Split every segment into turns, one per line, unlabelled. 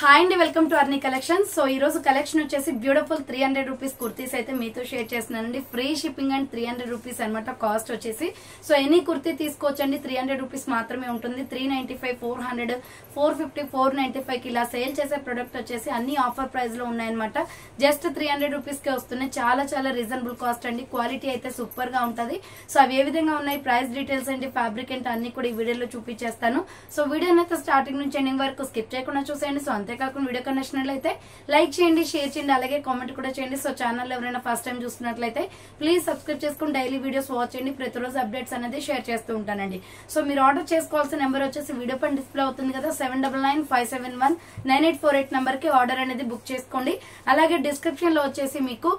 Hi అండి, welcome to Arni collection. So ఈ రోజు కలెక్షన్ వచ్చేసి బ్యూటిఫుల్ 300 రూపీస్ కుర్తీస్ అయితే మీతో షేర్ చేస్తున్నానండి. ఫ్రీ షిప్పింగ్ అండ్ 300 రూపీస్ అనమాట కాస్ట్ వచ్చేసి. సో ఎనీ కుర్తీ తీసుకోవచ్చండి, 300 రూపీస్ మాత్రమే ఉంటుంది. 395, 400, 450, 495 ఇలా సేల్ చేసే ప్రొడక్ట్ వచ్చేసి అన్ని ఆఫర్ ప్రైస్ లో ఉన్నాయన్నమాట. జస్ట్ 300 రూపీస్ కే వస్తున్నాయి. చాలా చాలా రీజనబుల్ కాస్ట్ అండి. క్వాలిటీ అయితే సూపర్ గా ఉంటది. సో అవి ఏ విధంగా ఉన్నాయి, ప్రైస్ డీటెయిల్స్ ఏంటి, ఫ్యాబ్రిక్ ఏంటి అన్ని కూడా ఈ వీడియోలో చూపించేస్తాను. సో వీడియోని అయితే స్టార్టింగ్ నుంచి ఎండింగ్ వరకు స్కిప్ చేయకుండా చూసేయండి. సో అంతేకాకుండా వీడియో నచ్చినట్లయితే లైక్ చేయండి, షేర్ చేయండి, అలాగే కామెంట్ కూడా చేయండి. సో ఛానల్ ఎవరైనా ఫస్ట్ టైం చూస్తున్నట్లయితే ప్లీజ్ సబ్స్క్రైబ్ చేసుకుని డైలీ వీడియోస్ వాచ్ చేయండి. ప్రతిరోజు అప్డేట్స్ అనేది షేర్ చేస్తూ ఉంటానండి. సో మీరు ఆర్డర్ చేసుకోవాల్సిన నెంబర్ వచ్చేసి వీడియో పైన డిస్ప్లే అవుతుంది కదా, 7995719848 నెంబర్ కి ఆర్డర్ అనేది బుక్ చేసుకోండి. అలాగే డిస్క్రిప్షన్ లో వచ్చేసి మీకు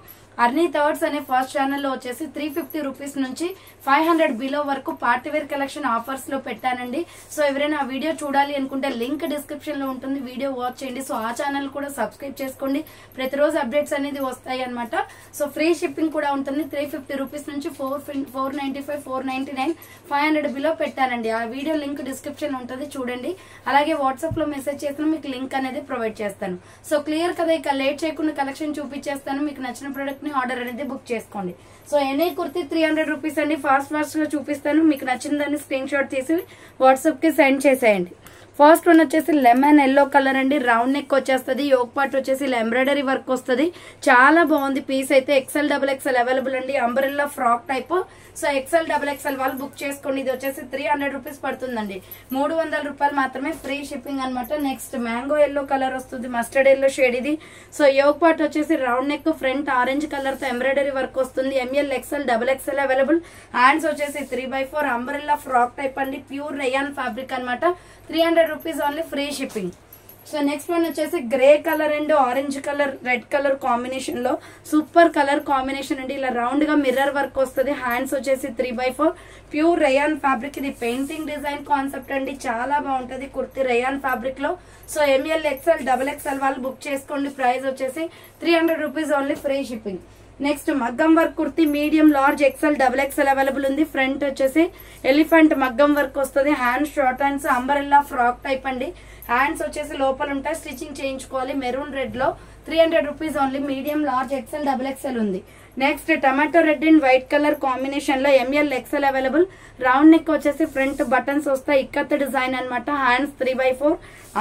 అర్నీ థర్డ్స్ అనే ఫస్ట్ ఛానల్ లో వచ్చేసి 350 రూపీస్ నుంచి 500 బిలో వరకు పార్టీవేర్ కలెక్షన్ ఆఫర్స్ లో పెట్టానండి. సో ఎవరైనా ఆ వీడియో చూడాలి అనుకుంటే లింక్ డిస్క్రిప్షన్ లో ఉంటుంది, వీడియో వాచ్ చేయండి. సో ఆ ఛానల్ కూడా సబ్స్క్రైబ్ చేసుకోండి. ప్రతిరోజు అప్డేట్స్ అనేది వస్తాయి అనమాట. సో ఫ్రీ షిప్పింగ్ కూడా ఉంటుంది. 350 రూపీస్ నుంచి 495, 499, 500 బిలో పెట్టానండి. ఆ వీడియో లింక్ డిస్క్రిప్షన్ ఉంటుంది, చూడండి. అలాగే వాట్సాప్ లో మెసేజ్ చేసిన మీకు లింక్ అనేది ప్రొవైడ్ చేస్తాను. సో క్లియర్ కదా, ఇక లేట్ చేయకుండా కలెక్షన్ చూపించేస్తాను. మీకు నచ్చిన ప్రొడక్ట్ ఆర్డర్ అనేది బుక్ చేసుకోండి. సో ఎనీ కుర్తీ 300 రూపీస్ అండి. ఫాస్ట్ గా చూపిస్తాను. మీకు నచ్చిందని స్క్రీన్ షాట్ తీసి వాట్సాప్ కి సెండ్ చేసేయండి. ఫస్ట్ వన్ వచ్చేసి లెమన్ ఎల్లో కలర్ అండి. రౌండ్ నెక్ వచ్చేస్తుంది. యోక్ పార్ట్ వచ్చేసి ఎంబ్రాయిడరీ వర్క్ వస్తుంది. చాలా బాగుంది పీస్ అయితే. XL, XXL అవైలబుల్ అండి. Umbrella frock type. So XL, XXL వాళ్ళు బుక్ చేసుకోండి. ఇది వచ్చేసి 300 రూపీస్ పడుతుందండి. 300 రూపాయలు మాత్రమే, ఫ్రీ షిప్పింగ్ అనమాట. నెక్స్ట్ మ్యాంగో ఎల్లో కలర్ వస్తుంది, మస్టర్డ్ ఎల్లో షేడ్ ఇది. సో యోక్ పార్ట్ వచ్చేసి round neck, front orange colour తో ఎంబ్రాయిడరీ వర్క్ వస్తుంది. ML, XL, XXL available. Hands వచ్చేసి 3/4 అంబ్రెల్లా ఫ్రాక్ టైప్ అండి. ప్యూర్ రేయాన్ ఫ్యాబ్రిక్ అనమాట. 300 rupees only, free shipping. So next one వచ్చేసి grey colour and orange colour, red colour combination లో super colour combination అండి. ఇలా round గా mirror work వస్తుంది. Hands వచ్చేసి 3/4 ప్యూర్ రేయాన్ ఫ్యాబ్రిక్. ఇది పెయింటింగ్ డిజైన్ కాన్సెప్ట్ అండి. చాలా బాగుంటది కుర్తీ రేయాన్ ఫ్యాబ్రిక్ లో. సో ML, XL, XXL వాళ్ళు బుక్ చేసుకోండి. ప్రైస్ వచ్చేసి 300 rupees only, free shipping. Next మగ్గం work kurti medium, large, XL, XXL available ఉంది. ఫ్రంట్ వచ్చేసి ఎలిఫెంట్ మగ్గం వర్క్ వస్తుంది. Hands short hands, umbrella frock type అండి. హ్యాండ్స్ వచ్చేసి లోపల ఉంటాయి, స్టిచ్చింగ్ చేయించుకోవాలి. మెరూన్ రెడ్ లో 300 rupees only. Medium, large, XL, XXL ఉంది. Next tomato red and white colour combination లో ML, XL available. Round neck వచ్చేసి ఫ్రంట్ బటన్స్ వస్తాయి, ఇక్కత్ డిజైన్ అనమాట. Hands 3/4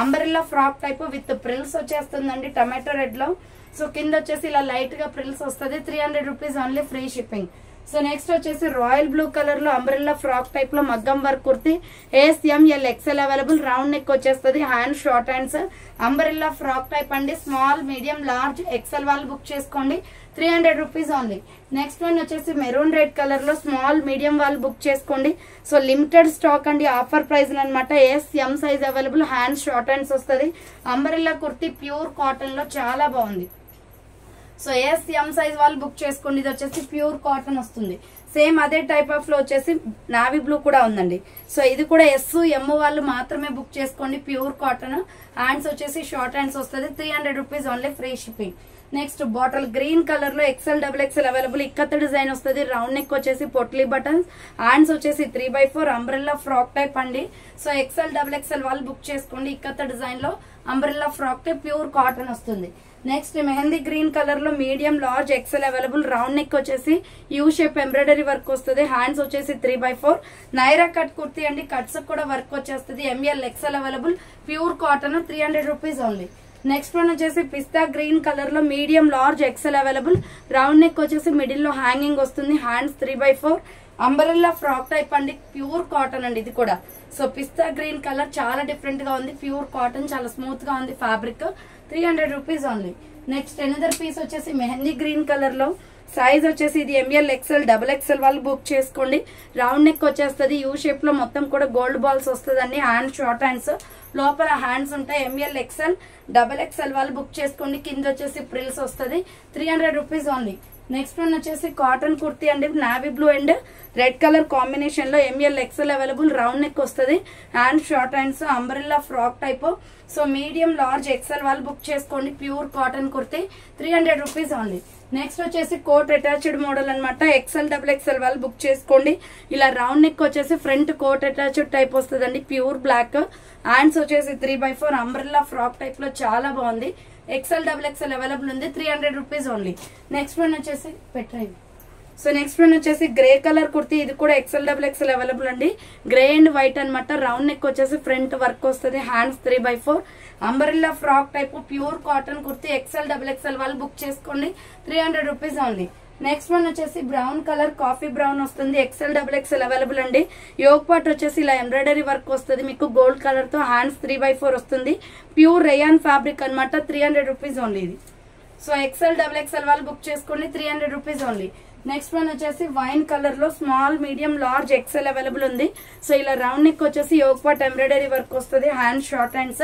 umbrella frock type with frills వచ్చేస్తుందండి టమాటో రెడ్ లో. So కింద వచ్చేసి ఇలా లైట్ గా ప్రిల్స్ వస్తుంది. 300 rupees only, free shipping. So next వచ్చేసి రాయల్ బ్లూ కలర్ లో అంబ్రెల్లా ఫ్రాక్ టైప్ లో మగ్గం work kurti. ML, XL available. Round neck వచ్చేస్తుంది. Hands short hands, umbrella frock type అండి. స్మాల్, మీడియం, లార్జ్, XL వాళ్ళు బుక్ చేసుకోండి. 300 రూపీస్ ఓన్లీ. నెక్స్ట్ వన్ వచ్చేసి maroon red colour లో స్మాల్, మీడియం వాళ్ళు బుక్ చేసుకోండి. సో లిమిటెడ్ స్టాక్ అండి, ఆఫర్ ప్రైస్ అనమాట. M size available. Hands short hands వస్తుంది. అంబ్రెల్లా కుర్తి ప్యూర్ కాటన్ లో చాలా బాగుంది. సో M సైజ్ వాళ్ళు బుక్ చేసుకోండి. ఇది వచ్చేసి ప్యూర్ కాటన్ వస్తుంది. సేమ్ అదే టైప్ ఆఫ్ లో వచ్చేసి నావీ బ్లూ కూడా ఉందండి. సో ఇది కూడా S, M వాళ్ళు మాత్రమే బుక్ చేసుకోండి. Pure cotton. హ్యాండ్స్ వచ్చేసి షార్ట్ హ్యాండ్స్ వస్తుంది. 300 rupees only, free shipping. Next bottle green colour లో XL, XXL available. Ikat design వస్తుంది. రౌండ్ నెక్ వచ్చేసి పొట్లీ బటన్స్. హ్యాండ్స్ వచ్చేసి 3/4 అంబ్రెల్లా ఫ్రాక్ టైప్ అండి. సో XL, XXL వాళ్ళు బుక్ చేసుకోండి. ఇక్కత్ డిజైన్ లో umbrella frock type pure cotton వస్తుంది. నెక్స్ట్ మెహందీ గ్రీన్ కలర్ లో medium, large, XL available. Round neck వచ్చేసి యూ షేప్ ఎంబ్రాయిడరీ వర్క్ వస్తుంది. హ్యాండ్స్ వచ్చేసి 3/4 నైరా కట్ కుర్తీ అండి. కట్స్ కూడా వర్క్ వచ్చేస్తుంది. ML, XL available. Pure cotton, 300 rupees only. Next one వచ్చేసి pista green colour లో medium, large, XL available. Round neck వచ్చేసి middle లో హ్యాంగింగ్ వస్తుంది. హ్యాండ్స్ 3/4 అంబరెల్లా ఫ్రాక్ టైప్ అండి. ప్యూర్ కాటన్ అండి ఇది కూడా. సో పిస్తా గ్రీన్ కలర్ చాలా డిఫరెంట్ గా ఉంది. ప్యూర్ కాటన్, చాలా స్మూత్ గా ఉంది fabric. 300 rupees only. Next another piece వచ్చేసి మెహందీ గ్రీన్ కలర్ లో. సైజ్ వచ్చేసి ఇది ML, XL, XXL వాళ్ళు బుక్ చేసుకోండి. రౌండ్ నెక్ వచ్చేస్తుంది. యూ షేప్ లో మొత్తం కూడా గోల్డ్ బాల్స్ వస్తుందండి. హ్యాండ్స్ షార్ట్ హ్యాండ్స్, లోపల హ్యాండ్స్ ఉంటాయి. ML, XL, XXL వాళ్ళు బుక్ చేసుకోండి. కింద వచ్చేసి ప్రిల్స్ వస్తుంది. 300 రూపీస్ ఓన్లీ. నెక్స్ట్ వన్ వచ్చేసి కాటన్ కుర్తీ అండి. Navy blue and red colour combination లో ML, XL available. Round neck వస్తుంది. Hand short hands, umbrella frock type. So medium, large, XL వాళ్ళు బుక్ చేసుకోండి. Pure cotton kurti, 300 rupees only. Next వచ్చేసి coat attached model అనమాట. XL double XL వాళ్ళు book చేసుకోండి. ఇలా round neck వచ్చేసి ఫ్రంట్ కోట్ అటాచ్డ్ టైప్ వస్తుందండి, ప్యూర్ బ్లాక్. హ్యాండ్స్ వచ్చేసి 3/4 అంబ్రెల్లా ఫ్రాక్ టైప్ లో చాలా బాగుంది. ఎక్సెల్ డబుల్ ఎక్సెల్ అవైలబుల్ ఉంది, 300 రూపీస్ ఓన్లీ. నెక్స్ట్ వన్ వచ్చేసి పెట్టండి. సో నెక్స్ట్ వన్ వచ్చేసి గ్రే కలర్ కుర్తీ. ఇది కూడా ఎక్సెల్ డబుల్ ఎక్సెల్ అవైలబుల్ అండి. గ్రే అండ్ వైట్ అనమాట. రౌండ్ నెక్ వచ్చేసి ఫ్రంట్ వర్క్ వస్తుంది. Hands 3/4 umbrella frock type pure cotton kurti. XL double XL వాళ్ళు బుక్ చేసుకోండి, 300 రూపీస్ ఓన్లీ. నెక్స్ట్ వన్ వచ్చేసి బ్రౌన్ కలర్ కాఫీ బ్రౌన్ వస్తుంది. ఎక్సెల్ డబుల్ ఎక్సెల్ అవైలబుల్ అండి. Yoke part వచ్చేసి ఇలా ఎంబ్రాయిడరీ వర్క్ వస్తుంది మీకు గోల్డ్ కలర్ తో. హ్యాండ్స్ 3/4 వస్తుంది. ప్యూర్ రేయాన్ ఫ్యాబ్రిక్ అనమాట, 300 రూపీస్ ఓన్లీ ఇది. సో ఎక్సెల్ డబుల్ ఎక్సెల్ వాళ్ళు బుక్ చేసుకోండి, 300 రూపీస్ ఓన్లీ. నెక్స్ట్ వన్ వచ్చేసి వైన్ కలర్ లో small medium large XL available ఉంది. సో ఇలా రౌండ్ నెక్ వచ్చేసి యోగ్ పార్ట్ ఎంబ్రాయిడరీ వర్క్ వస్తుంది. Hand short hands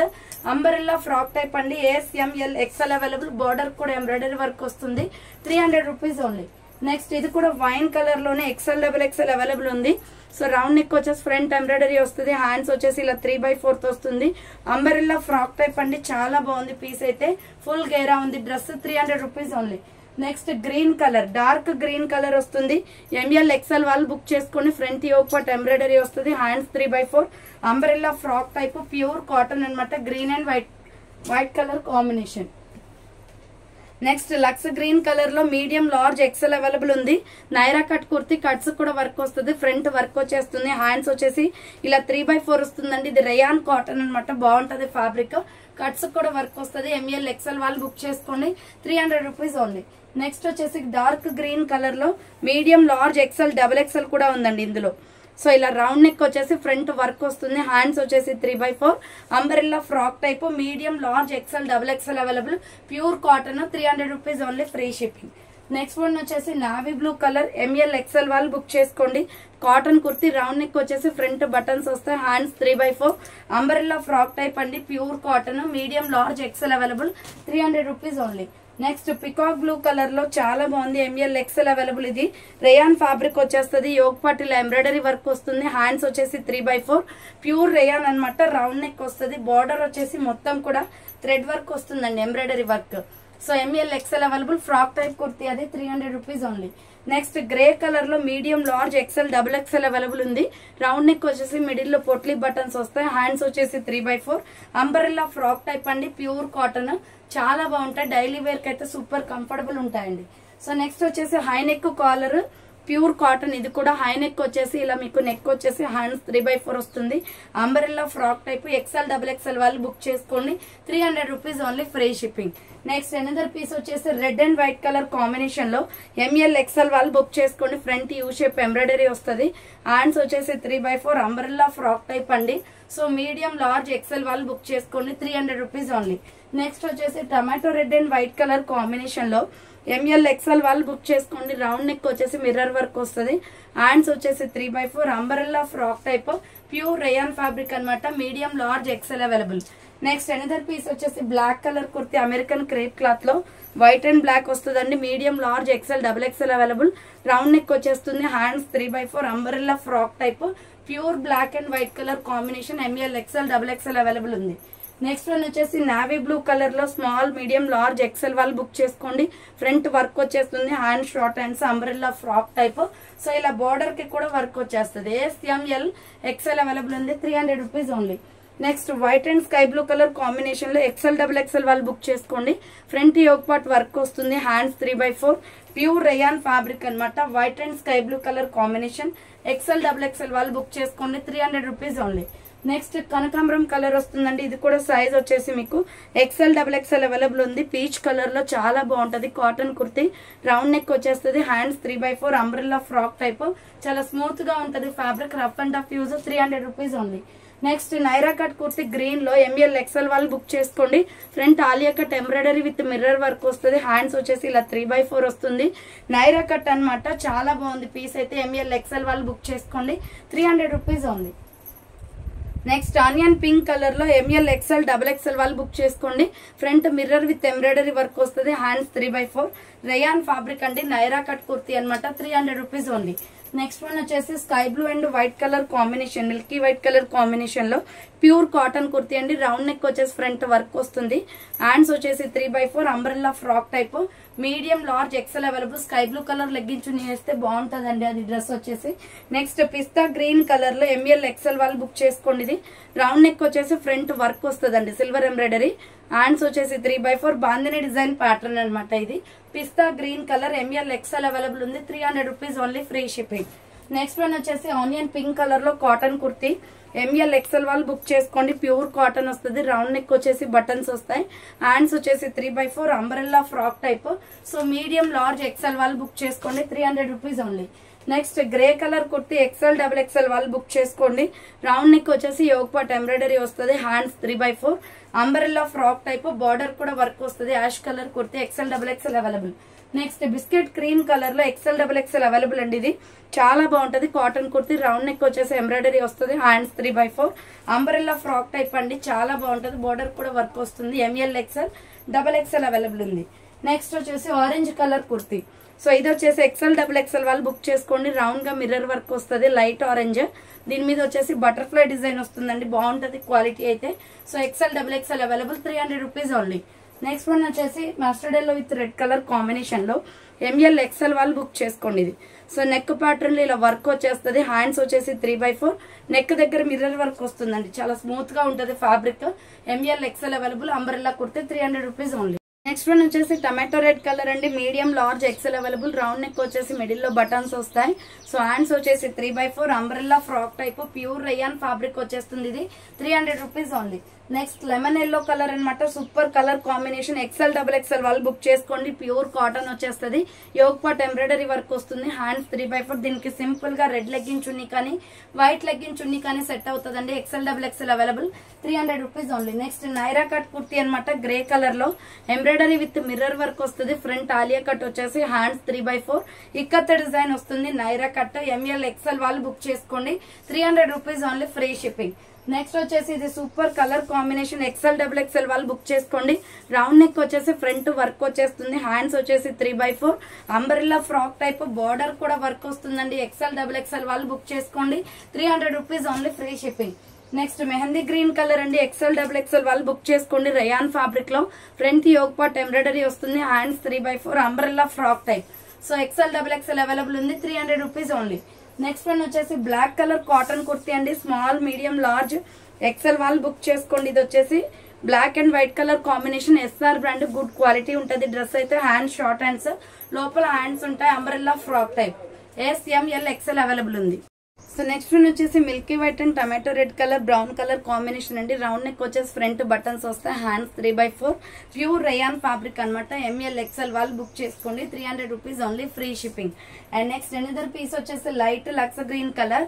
umbrella frock type అండి. ASML XL available. బార్డర్ కూడా ఎంబ్రాయిడరీ వర్క్ వస్తుంది, 300 రూపీస్ ఓన్లీ. నెక్స్ట్ ఇది కూడా వైన్ కలర్ లోనే ఎక్సెల్ డబుల్ ఎక్సెల్ అవైలబుల్ ఉంది. సో రౌండ్ నెక్ వచ్చేసి ఫ్రంట్ ఎంబ్రాయిడరీ వస్తుంది. హ్యాండ్స్ వచ్చేసి ఇలా 3/4 వస్తుంది. అంబరెల్లా ఫ్రాక్ టైప్ అండి, చాలా బాగుంది పీస్ అయితే. ఫుల్ గేరా ఉంది dress, 300 rupees only. Next green colour, dark green colour వస్తుంది. ML XL వాళ్ళు బుక్ చేసుకోండి. ఫ్రంట్ యోగ్ పార్ట్ ఎంబ్రాయిడరీ వస్తుంది. Hands 3/4 umbrella frock type pure cotton అనమాట. Green and white colour combination. Next lux green colour లో medium large XL available ఉంది. Naira cut kurti, cuts కూడా work వస్తుంది. Front work వచ్చేస్తుంది. Hands వచ్చేసి ఇలా 3/4 వస్తుందండి. ఇది రేయాన్ కాటన్ అనమాట, బాగుంటది ఫ్యాబ్రిక్. కట్స్ కూడా వర్క్ వస్తుంది. ML XL వాళ్ళు బుక్ చేసుకోండి, 300 రూపీస్ ఓన్లీ. నెక్స్ట్ వచ్చేసి డార్క్ గ్రీన్ కలర్ లో medium large XL double XL కూడా ఉందండి ఇందులో. సో ఇలా రౌండ్ నెక్ వచ్చేసి ఫ్రంట్ వర్క్ వస్తుంది. హ్యాండ్స్ వచ్చేసి 3/4 umbrella frock type medium large XL double XL available. Pure cotton, 300 rupees only, free shipping. Next one వచ్చేసి navy blue colour. ML XL వాళ్ళు book చేసుకోండి. కాటన్ కుర్తీ, రౌండ్ నెక్ వచ్చేసి front buttons వస్తాయి. Hands 3/4 umbrella frock type అండి, pure cotton medium large XL available, 300 rupees only. Next peacock blue colour లో చాలా బాగుంది. ML XL available. ఇది రేయాన్ ఫ్యాబ్రిక్ వచ్చేస్తుంది. యోగ్ పార్ట్ ఇలా ఎంబ్రాయిడరీ వర్క్ వస్తుంది. హ్యాండ్స్ వచ్చేసి 3/4 ప్యూర్ రేయాన్ అనమాట. రౌండ్ నెక్ వస్తుంది. బార్డర్ వచ్చేసి మొత్తం కూడా థ్రెడ్ వర్క్ వస్తుందండి, embroidery work. So ML XL available. Frock type kurti, అది 300 rupees only. Next grey colour లో medium large XL double XL available ఉంది. రౌండ్ నెక్ వచ్చేసి మిడిల్ లో పొట్లీ బటన్స్ వస్తాయి. హ్యాండ్స్ వచ్చేసి 3/4 అంబరెల్లా ఫ్రాక్ టైప్ అండి, ప్యూర్ కాటన్, చాలా బాగుంటాయి. డైలీ వేర్ కి అయితే సూపర్ కంఫర్టబుల్ ఉంటాయండి. సో నెక్స్ట్ వచ్చేసి high neck collar, pure cotton. ఇది కూడా హై నెక్ వచ్చేసి ఇలా మీకు నెక్ వచ్చేసి హ్యాండ్స్ 3/4 వస్తుంది. Umbrella frock type. XL double XL వాళ్ళు బుక్ చేసుకోండి, 300 rupees only, free shipping. Next another piece వచ్చేసి red and white colour combination లో ML XL వాళ్ళు బుక్ చేసుకోండి. ఫ్రంట్ యూ షేప్ ఎంబ్రాయిడరీ వస్తుంది. హ్యాండ్స్ వచ్చేసి 3/4 అంబరెల్లా ఫ్రాక్ టైప్ అండి. సో మీడియం లార్జ్ ఎక్సెల్ వాళ్ళు బుక్ చేసుకోండి, 300 రూపీస్ ఓన్లీ. నెక్స్ట్ వచ్చేసి tomato red and white colour combination లో ML XL వాళ్ళు బుక్ చేసుకోండి. రౌండ్ నెక్ వచ్చేసి మిర్రర్ వర్క్ వస్తుంది. హ్యాండ్స్ వచ్చేసి 3/4 umbrella frock type pure rayon fabric అనమాట. Medium large XL available. Next another piece వచ్చేసి black colour kurti, American crepe cloth లో white and black వస్తుందండి. Medium large XL double XL available. Round neck వచ్చేస్తుంది. Hands 3/4 umbrella frock type pure black and white colour combination. ML XL double XL available ఉంది. Next one వచ్చేసి navy blue colour లో small medium large XL వాళ్ళు book చేసుకోండి. Front work వచ్చేస్తుంది. Hand short hands umbrella frock type. So ఇలా border కి కూడా work వచ్చేస్తుంది. ASML XL అవైలబుల్ ఉంది, 300 rupees only. Next white and sky blue colour combination లో ఎక్సెల్ డబుల్ ఎక్సెల్ వాళ్ళు బుక్ చేసుకోండి. ఫ్రంట్ యోగ్ పార్ట్ వర్క్ వస్తుంది. హ్యాండ్స్ 3/4 ప్యూర్ రేయాన్ ఫ్యాబ్రిక్ అనమాట. White and sky blue colour combination. XL double XL వాళ్ళు book చేసుకోండి, 300 rupees only. Next కనకాంబరం colour వస్తుందండి. ఇది కూడా సైజ్ వచ్చేసి మీకు ఎక్సెల్ డబుల్ ఎక్సెల్ అవైలబుల్ ఉంది. పీచ్ కలర్ లో చాలా బాగుంటది. కాటన్ కుర్తీ, రౌండ్ నెక్ వచ్చేస్తుంది. Hands 3/4 umbrella frock type. చాలా స్మూత్ గా ఉంటది fabric. Rough and tough use, 300 rupees only. Next Naira cut kurti green లో ML XL వాళ్ళు బుక్ చేసుకోండి. Front Alia cut embroidery with mirror work వస్తుంది. హ్యాండ్స్ వచ్చేసి ఇలా 3/4 వస్తుంది. నైరా కట్ అనమాట, చాలా బాగుంది పీస్ అయితే. ML XL వాళ్ళు బుక్ చేసుకోండి, 300 rupees only. Next onion pink colour లో ML XL డబుల్ ఎక్సెల్ వాళ్ళు బుక్ చేసుకోండి. Front mirror with embroidery work వస్తుంది. హ్యాండ్స్ 3/4 రేయాన్ ఫ్యాబ్రిక్ అండి. నైరా కట్ కుర్తీ అనమాట, 300 రూపీస్ ఓన్లీ. నెక్స్ట్ వన్ వచ్చేసి sky blue and white colour combination, milky white colour combination లో pure cotton kurti అండి. Round neck వచ్చేసి front work వస్తుంది. హ్యాండ్స్ వచ్చేసి 3/4 umbrella frock type, medium large XL available. Sky blue colour లెగ్గించుని వేస్తే బాగుంటదండి అది డ్రెస్ వచ్చేసి. నెక్స్ట్ పిస్తా గ్రీన్ కలర్ లో ML XL వాళ్ళు బుక్ చేసుకోండి. ఇది రౌండ్ నెక్ వచ్చేసి ఫ్రంట్ వర్క్ వస్తుందండి, సిల్వర్ ఎంబ్రాయిడరీ. హ్యాండ్స్ వచ్చేసి 3/4 బాందిని డిజైన్ ప్యాటర్న్ అనమాట. ఇది పిస్తా green colour ML XL available ఉంది. 300 rupees only, free shipping. Next one వచ్చేసి ఆనియన్ పింక్ కలర్ లో కాటన్ కుర్తీ, ML XL వాళ్ళు బుక్ చేసుకోండి. ప్యూర్ కాటన్ వస్తుంది. రౌండ్ నెక్ వచ్చేసి బటన్స్ వస్తాయి. హ్యాండ్స్ వచ్చేసి 3/4 umbrella frock type. So medium large XL వాళ్ళు బుక్ చేసుకోండి. 300 rupees only. Next grey colour kurti XL XXL వాళ్ళు బుక్ చేసుకోండి. రౌండ్ నెక్ వచ్చేసి యోగ్ పాట్ ఎంబ్రాయిడరీ వస్తుంది. Hands 3/4 umbrella frock type, border కూడా వర్క్ వస్తుంది. Ash colour kurti XL XXL available. Next biscuit cream colour లో XL XXL available అండి. ఇది చాలా బాగుంటది కాటన్ కుర్తీ. రౌండ్ నెక్ వచ్చేసి ఎంబ్రాయిడరీ వస్తుంది. హ్యాండ్స్ 3/4 అంబ్రెల్లా ఫ్రాక్ టైప్ అండి, చాలా బాగుంటది. బార్డర్ కూడా వర్క్ వస్తుంది. ML XL XXL అవైలబుల్ ఉంది. నెక్స్ట్ వచ్చేసి ఆరెంజ్ కలర్ కుర్తీ. సో ఇది వచ్చేసి XL XXL వాళ్ళు బుక్ చేసుకోండి. రౌండ్ గా మిర్రర్ వర్క్ వస్తుంది, లైట్ ఆరెంజ్. దీని మీద వచ్చేసి బటర్ఫ్లై డిజైన్ వస్తుందండి, బాగుంటది క్వాలిటీ అయితే. So XL XXL available, 300 rupees only. Next one వచ్చేసి mustard yellow with red colour combination లో ML XL వాళ్ళు బుక్ చేసుకోండి. ఇది సో నెక్ ప్యాటర్న్ లో ఇలా వర్క్ వచ్చేస్తుంది. హ్యాండ్స్ వచ్చేసి 3/4 నెక్ దగ్గర మిర్రర్ వర్క్ వస్తుందండి, చాలా స్మూత్ గా ఉంటది fabric. ML XL available, umbrella kurti 300 rupees only. Next one వచ్చేసి టమాటో రెడ్ కలర్ అండి, medium large XL available. Round neck వచ్చేసి మిడిల్ లో బటన్స్ వస్తాయి. సో హ్యాండ్స్ వచ్చేసి 3/4 umbrella frock type, pure rayon fabric వచ్చేస్తుంది. ఇది 300 rupees only. Next lemon yellow colour అనమాట, super colour combination. XL XXL వాళ్ళు బుక్ చేసుకోండి. ప్యూర్ కాటన్ వచ్చేస్తుంది. యోగ్ పాట్ ఎంబ్రాయిడరీ వర్క్ వస్తుంది. హ్యాండ్స్ 3/4. దీనికి సింపుల్ గా రెడ్ లెగ్గిన్ చున్నీ కానీ వైట్ లెగ్గిన్ చున్నీ కానీ సెట్ అవుతుందండి. XL XXL available, 300 rupees only. Next Naira cut kurti అనమాట, గ్రే కలర్ లో ఎంబ్రాయిడరీ విత్ మిర్రర్ వర్క్ వస్తుంది. ఫ్రంట్ ఆలియా కట్ వచ్చేసి హ్యాండ్స్ 3/4 ఇక్కత్ డిజైన్ వస్తుంది. నైరా కట్ ML XL వాళ్ళు బుక్ చేసుకోండి. 300 rupees only, free shipping. Next వచ్చేసి ఇది super colour combination. XL XXL వాళ్ళు బుక్ చేసుకోండి. రౌండ్ నెక్ వచ్చేసి ఫ్రంట్ వర్క్ వచ్చేస్తుంది. హ్యాండ్స్ వచ్చేసి 3/4 అంబ్రెల్లా ఫ్రాక్ టైప్, బార్డర్ కూడా వర్క్ వస్తుందండి. XL XXL వాళ్ళు బుక్ చేసుకోండి. 300 rupees only, free shipping. Next mehndi green colour అండి, XL XXL వాళ్ళు బుక్ చేసుకోండి. రయాన్ ఫ్యాబ్రిక్ లో ఫ్రంట్ యోగ్ పాట్ ఎంబ్రాయిడరీ వస్తుంది. Hands 3/4 umbrella frock type. So XL XXL available ఉంది, 300 రూపీస్ ఓన్లీ. నెక్స్ట్ వన్ వచ్చేసి black colour cotton kurti అండి, small medium large XL వాళ్ళు book చేసుకోండి. ఇది వచ్చేసి black and white colour combination. SR brand, good quality ఉంటది dress అయితే. హ్యాండ్స్ షార్ట్ హ్యాండ్స్, లోపల హ్యాండ్స్ ఉంటాయి. Umbrella frock type, SML XL available ఉంది. సో నెక్స్ట్ వన్ వచ్చేసి milky white and tomato red colour brown colour combination అండి. Round neck వచ్చేసి front buttons వస్తాయి. Hands 3/4 pure rayon fabric అనమాట. ML XL వాళ్ళు book చేసుకోండి. 300 rupees only, free shipping. And next another piece వచ్చేసి light lux green colour,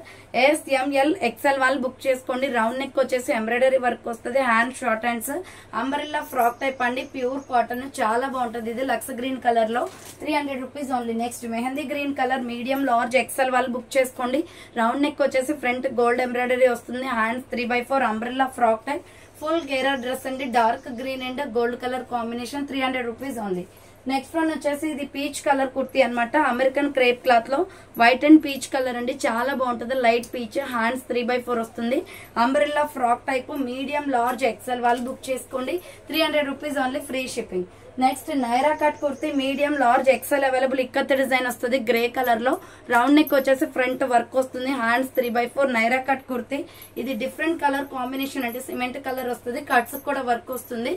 SML XL వాళ్ళు book చేసుకోండి. Round neck వచ్చేసి ఎంబ్రాయిడరీ వర్క్ వస్తుంది. Hand short hands, umbrella frock type అండి, pure cotton, చాలా బాగుంటది. ఇది లక్స్ గ్రీన్ కలర్ లో 300 rupees only. Next mehndi green colour medium large XL వాళ్ళు బుక్ చేసుకోండి. రౌండ్ నెక్ వచ్చేసి ఫ్రంట్ గోల్డ్ ఎంబ్రాయిడరీ వస్తుంది. Hands 3/4 umbrella frock type, full గేరా డ్రెస్ అండి. Dark green and gold colour combination, 300 rupees only. Next one వచ్చేసి ఇది peach colour kurti అనమాట, American crepe cloth లో వైట్ అండ్ పీచ్ కలర్ అండి, చాలా బాగుంటది. లైట్ పీచ్, హ్యాండ్స్ 3/4 వస్తుంది. Umbrella frock type, medium large XL వాళ్ళు బుక్ చేసుకోండి. 300 rupees only, free shipping. Next Naira cut kurti medium large XL available. Ikat design వస్తుంది గ్రే కలర్ లో. రౌండ్ నెక్ వచ్చేసి ఫ్రంట్ వర్క్ వస్తుంది. Hands 3/4 Naira cut kurti. ఇది డిఫరెంట్ కలర్ కాంబినేషన్ అంటే cement colour వస్తుంది. Cuts కూడా వర్క్ వస్తుంది.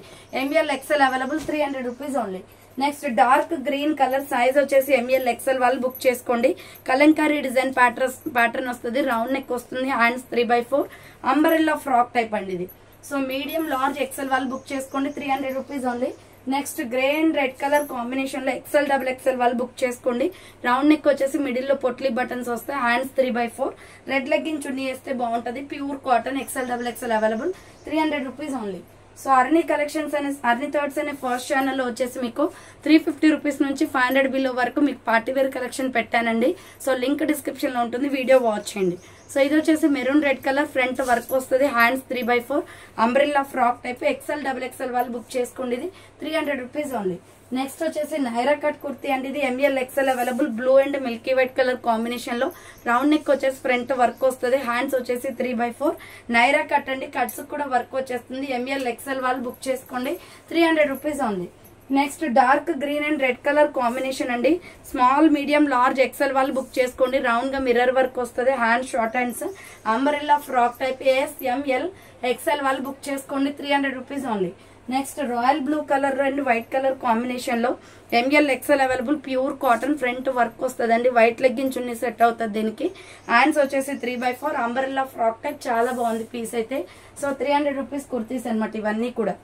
ML XL available, 300 rupees only. Next dark green colour size వచ్చేసి ML XL వాళ్ళు బుక్ చేసుకోండి. కలంకారీ డిజైన్ ప్యాటర్న్ వస్తుంది. రౌండ్ నెక్ వస్తుంది. హ్యాండ్స్ 3/4 అంబ్రెల్లా ఫ్రాక్ టైప్ అండి ఇది. సో మీడియం లార్జ్ XL వాళ్ళు బుక్ చేసుకోండి. 300 rupees only. Next grey and red colour combination లో XL XXL వాళ్ళు బుక్ చేసుకోండి. రౌండ్ నెక్ వచ్చేసి మిడిల్ లో పొట్లీ బటన్స్ వస్తాయి. హ్యాండ్స్ 3/4 రెడ్ లెగ్గిన్ చున్నీ వేస్తే బాగుంటది. Pure cotton, XL XXL available, 300 rupees only. So Arni collections అనే అర్నీ థాట్స్ అనే ఫస్ట్ ఛానల్లో వచ్చేసి మీకు 350 రూపీస్ నుంచి 500 బిలో వరకు మీకు పార్టీ వేర్ కలెక్షన్ పెట్టానండి. సో లింక్ డిస్క్రిప్షన్ లో ఉంటుంది, వీడియో వాచ్ చేయండి. సో ఇది వచ్చేసి maroon red colour, front work వస్తుంది, hands 3/4 umbrella frock type, XL double XL వాళ్ళు బుక్ చేసుకోండి. ఇది 300 రూపీస్ ఓన్లీ. నెక్స్ట్ వచ్చేసి నైరా కట్ కుర్తీ అండి. ఇది ML XL available, blue and Milky white colour combination లో, రౌండ్ నెక్ వచ్చేసి ఫ్రంట్ వర్క్ వస్తుంది, హ్యాండ్స్ వచ్చేసి 3/4 నైరా కట్ అండి, కట్స్ కూడా వర్క్ వచ్చేస్తుంది. ML XL వాళ్ళు బుక్ చేసుకోండి, 300 రూపీస్ ఉంది. Next dark green and red colour combination అండి, స్మాల్ మీడియం లార్జ్ ఎక్సెల్ వాళ్ళు బుక్ చేసుకోండి. రౌండ్ గా మిర్రర్ వర్క్ వస్తుంది, hand short hands, umbrella frock type, AS ML XL వాళ్ళు బుక్ చేసుకోండి, 300 rupees only. Next royal blue colour and white colour combination లో ML XL available, pure cotton, front work వస్తుంది అండి, white legging చున్నీ set అవుతుంది దీనికి. Hands వచ్చేసి 3/4 umbrella frock type, చాలా బాగుంది పీస్ అయితే. సో 300 రూపీస్ కుర్తీస్ అనమాట ఇవన్నీ కూడా.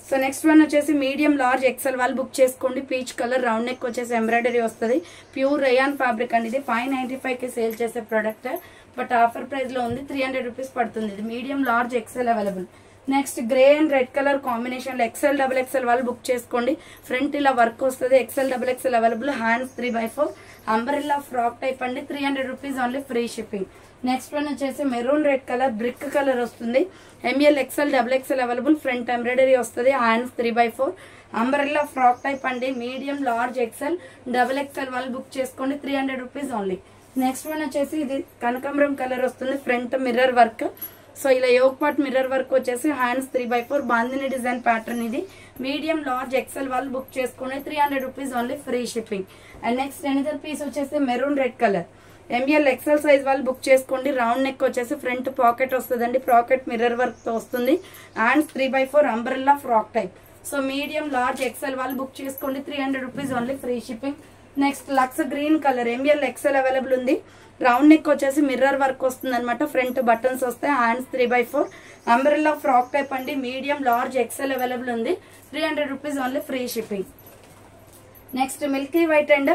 సో నెక్స్ట్ వన్ వచ్చేసి మీడియం లార్జ్ ఎక్సెల్ వాళ్ళు బుక్ చేసుకోండి, పీచ్ కలర్, రౌండ్ నెక్ వచ్చేసి ఎంబ్రాయిడరీ వస్తుంది, ప్యూర్ రేయాన్ ఫ్యాబ్రిక్ అండి. ఇది 595 కి సేల్ చేసే ప్రోడక్ట్, బట్ ఆఫర్ ప్రైస్ లో ఉంది, 300 రూపీస్ పడుతుంది. ఇది medium large XL available. Next grey and red colour combination లో ఎక్సెల్ డబుల్ ఎక్సెల్ వాళ్ళు బుక్ చేసుకోండి. ఫ్రంట్ ఇలా వర్క్ వస్తుంది, XL double XL available, hands 3/4 umbrella frock type అండి, 300 rupees only, free shipping. Next one వచ్చేసి maroon red colour, brick colour వస్తుంది, ML XL double XL available, front embroidery వస్తుంది, hands 3/4 umbrella frock type అండి, medium large XL double XL వాళ్ళు book చేసుకోండి, 300 rupees only. Next one వచ్చేసి ఇది కనకాంబరం colour వస్తుంది, ఫ్రంట్ మిర్రర్ వర్క్, సో ఇలా యోక్ పార్ట్ మిర్రర్ వర్క్ వచ్చేసి, హ్యాండ్స్ 3/4 బాందిని డిజైన్ ప్యాటర్న్. ఇది మీడియం లార్జ్ ఎక్సెల్ వాళ్ళు బుక్ చేసుకుని 300 rupees only, free shipping. And next another piece వచ్చేసి maroon red colour, ML XL size వాళ్ళు బుక్ చేసుకోండి. Round neck వచ్చేసి front pocket వస్తుందండి, పాకెట్ మిర్రర్ వర్క్ తో వస్తుంది, hands 3/4 umbrella frock type. So medium large XL వాళ్ళు book చేసుకోండి, 300 rupees only, free shipping. Next lux green colour, ML XL available ఉంది, round neck వచ్చేసి మిర్రర్ వర్క్ వస్తుంది అనమాట, ఫ్రంట్ బటన్స్ వస్తాయి, హ్యాండ్స్ 3/4 అంబ్రెల్లా ఫ్రాక్ టైప్ అండి, మీడియం లార్జ్ ఎక్సెల్ అవైలబుల్ ఉంది, 300 rupees only, free shipping. Next milky white and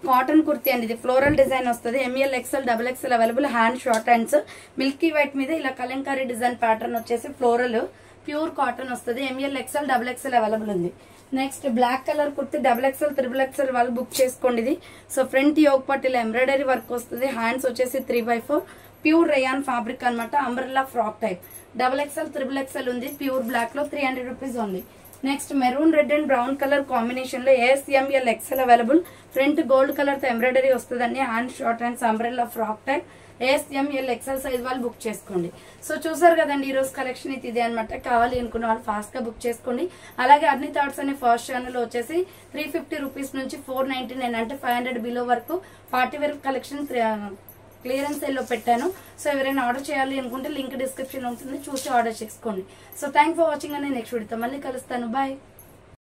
cotton kurti అండి, ఇది floral design వస్తుంది, ML XL double XL available, hand short hands, milky white మీద ఇలా kalamkari design pattern వచ్చేసి floral, pure cotton వస్తుంది, ML XL double XL available ఉంది. Next black colour kurti double XL triple XL వాళ్ళు book చేసుకోండి. ఇది సో ఫ్రంట్ యోక్ పట్టిలో embroidery work వస్తుంది, హ్యాండ్స్ వచ్చేసి 3/4 ప్యూర్ రేయాన్ ఫ్యాబ్రిక్ అనమాట, umbrella frock type, double XL triple XL ఉంది, ప్యూర్ బ్లాక్ లో, 300 rupees only. Next maroon red and brown colour combination లో AS ML XL available, front gold colour తో embroidery వస్తుందండి, hand short hands umbrella frock type, AS ML XL size వాళ్ళు book చేసుకోండి. So చూసారు కదండి, ఈ రోజు కలెక్షన్ అయితే ఇదే అనమాట. కావాలి అనుకున్న వాళ్ళు ఫాస్ట్ గా బుక్ చేసుకోండి. అలాగే అర్నీ థాట్స్ అనే ఫస్ట్ ఛానల్ వచ్చేసి 350 రూపీస్ నుంచి 499 అంటే 500 బిలో వరకు party wear collection clearance sale లో పెట్టాను. సో ఎవరైనా ఆర్డర్ చేయాలి అనుకుంటే లింక్ డిస్క్రిప్షన్ ఉంటుంది, చూసి ఆర్డర్ చేసుకోండి. సో థ్యాంక్ ఫర్ వాచింగ్ అని నెక్స్ట్ వీడియోతో మళ్ళీ కలుస్తాను. బాయ్.